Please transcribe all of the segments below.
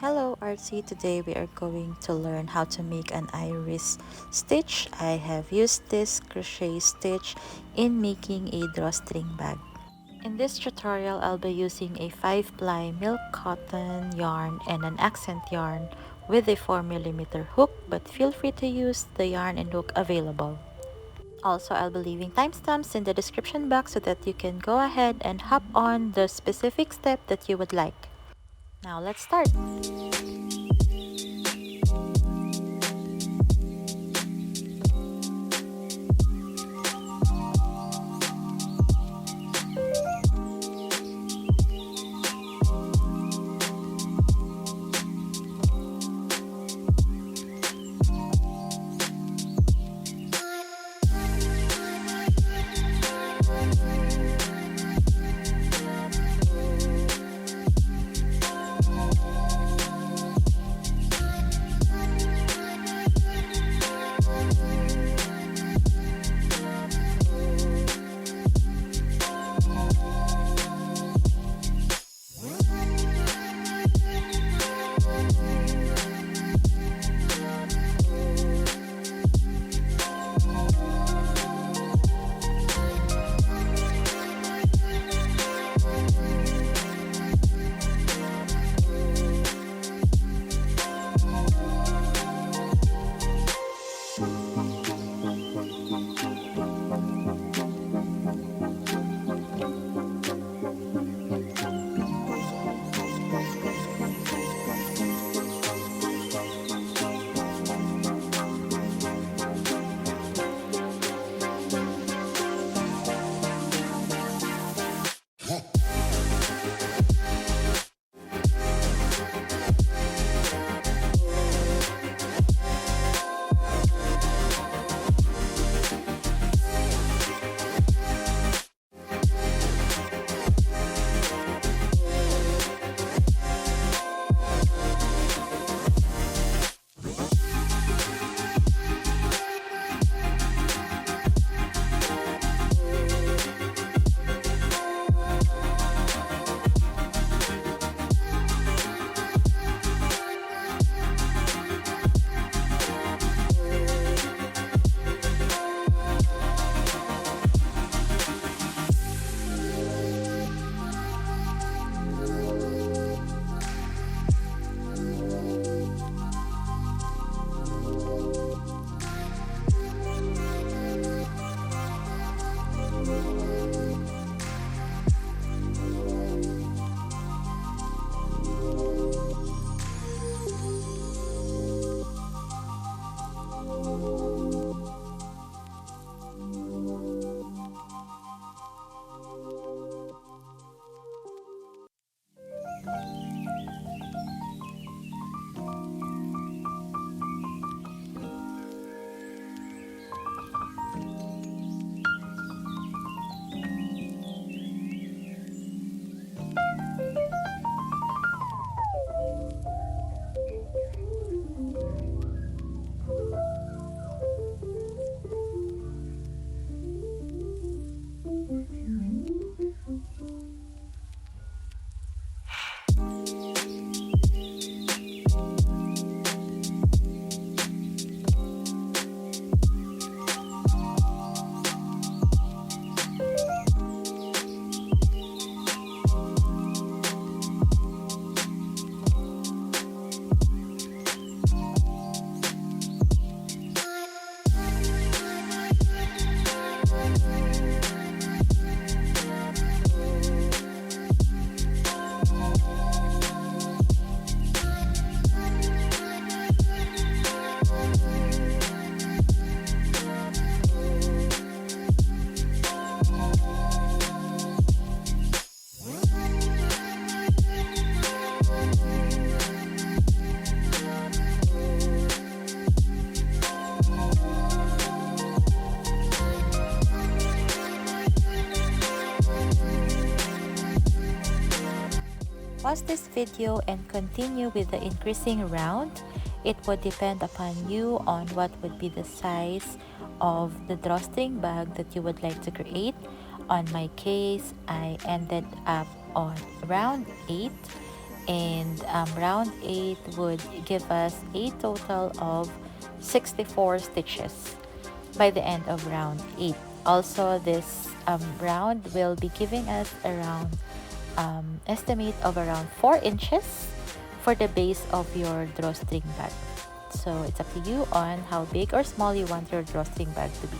Hello Artsy, today we are going to learn how to make an iris stitch. I have used this crochet stitch in making a drawstring bag. In this tutorial, I'll be using a 5-ply milk cotton yarn and an accent yarn with a 4mm hook, but feel free to use the yarn and hook available. Also, I'll be leaving timestamps in the description box so that you can go ahead and hop on the specific step that you would like. Now let's start! Pause this video and continue with the increasing round. It would depend upon you on what would be the size of the drawstring bag that you would like to create. On my case, I ended up on round 8 and round 8 would give us a total of 64 stitches by the end of round 8. Also, this round will be giving us around estimate of around 4 inches for the base of your drawstring bag. So it's up to you on how big or small you want your drawstring bag to be.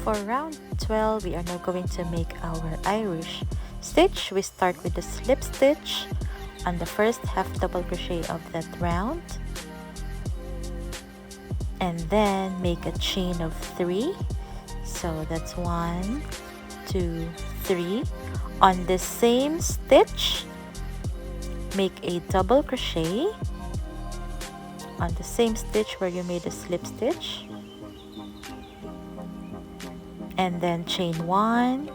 For round 12, we are now going to make our Irish stitch. We start with the slip stitch on the first half double crochet of that round, and then make a chain of 3. So that's 1, 2, 3. On the same stitch, make a double crochet on the same stitch where you made a slip stitch, and then chain 1,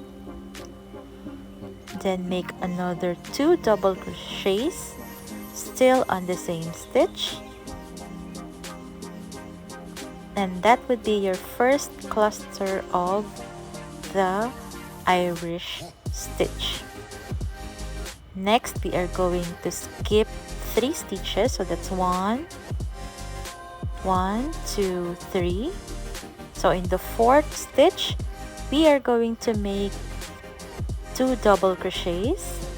then make another 2 double crochets still on the same stitch, and that would be your first cluster of the Irish stitch. Next, we are going to skip 3 stitches, so that's 1, 2, 3. So in the 4th stitch, we are going to make 2 double crochets,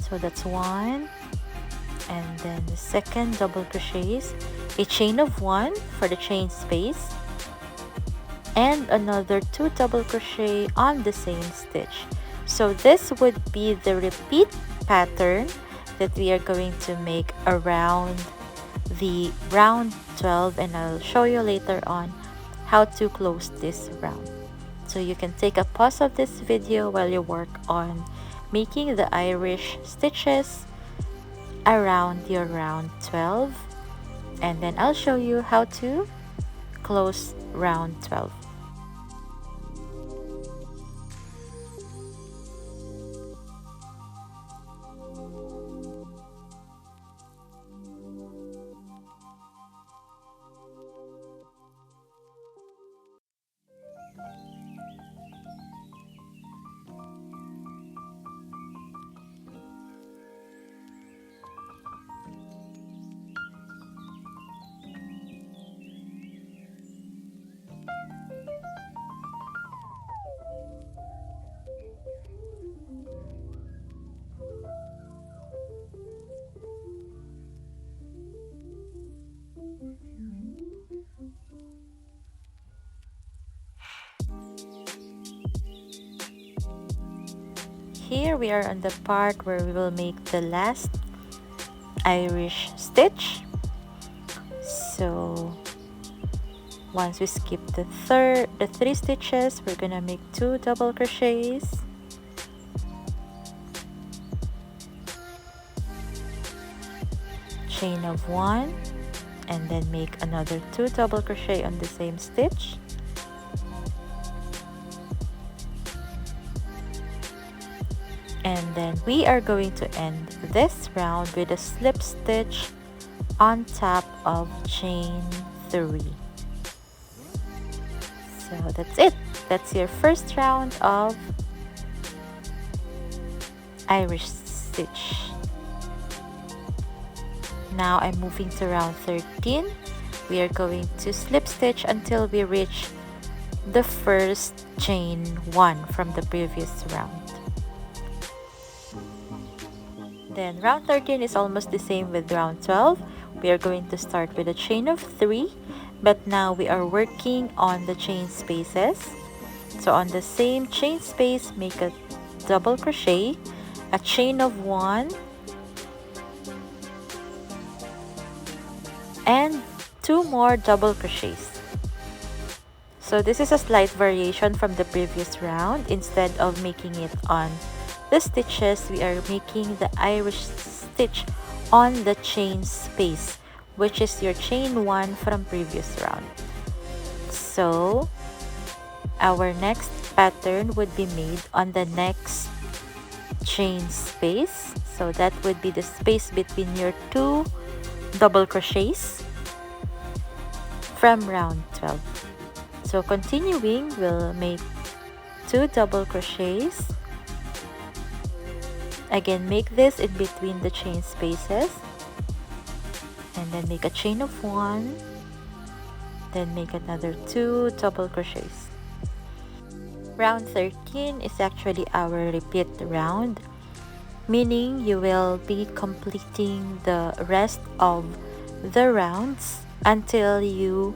so that's 1, and then the second double crochets, a chain of 1 for the chain space, and another 2 double crochet on the same stitch. So this would be the repeat pattern that we are going to make around the round 12, and I'll show you later on how to close this round. So you can take a pause of this video while you work on making the Irish stitches around your round 12, and then I'll show you how to close round 12. here we are on the part where we will make the last Irish stitch. So once we skip the 3 stitches, we're gonna make 2 double crochets, chain of 1, and then make another 2 double crochet on the same stitch, and then we are going to end this round with a slip stitch on top of chain 3. So that's it. That's your first round of Irish stitch. Now I'm moving to round 13. We are going to slip stitch until we reach the first chain 1 from the previous round. Then round 13 is almost the same with round 12. We are going to start with a chain of 3, but now we are working on the chain spaces. So on the same chain space, make a double crochet, a chain of 1, and 2 more double crochets. So this is a slight variation from the previous round. Instead of making it on the stitches, we are making the Irish stitch on the chain space, which is your chain 1 from previous round. So our next pattern would be made on the next chain space. So that would be the space between your 2 double crochets from round 12. So continuing, we'll make 2 double crochets. Again, make this in between the chain spaces, and then make a chain of 1, then make another 2 double crochets. Round 13 is actually our repeat round, meaning you will be completing the rest of the rounds until you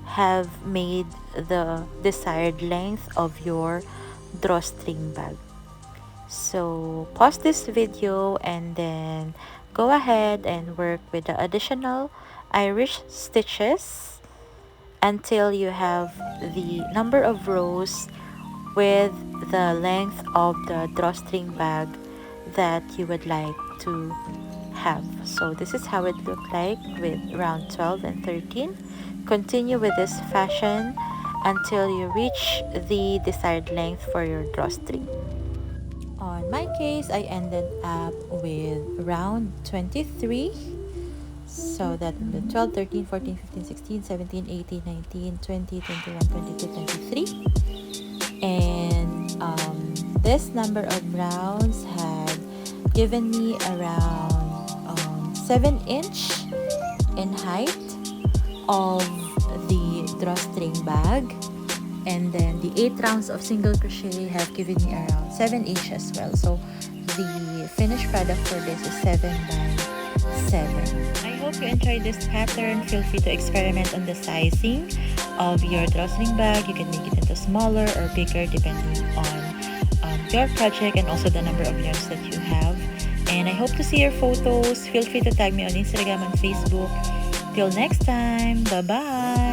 have made the desired length of your drawstring bag. So pause this video and then go ahead and work with the additional Irish stitches until you have the number of rows with the length of the drawstring bag that you would like to have. So this is how it looked like with round 12 and 13. Continue with this fashion until you reach the desired length for your drawstring. On my case, I ended up with round 23. So that the 12, 13, 14, 15, 16, 17, 18, 19, 20, 21, 22, 23. And this number of rounds had given me around 7-inch in height of the drawstring bag, and then the 8 rounds of single crochet have given me around 7 inch as well. So the finished product for this is 7 by 7. I hope you enjoyed this pattern. Feel free to experiment on the sizing of your drawstring bag. You can make it into smaller or bigger depending on your project and also the number of yarns that you have. And I hope to see your photos. Feel free to tag me on Instagram and Facebook. Till next time, bye bye.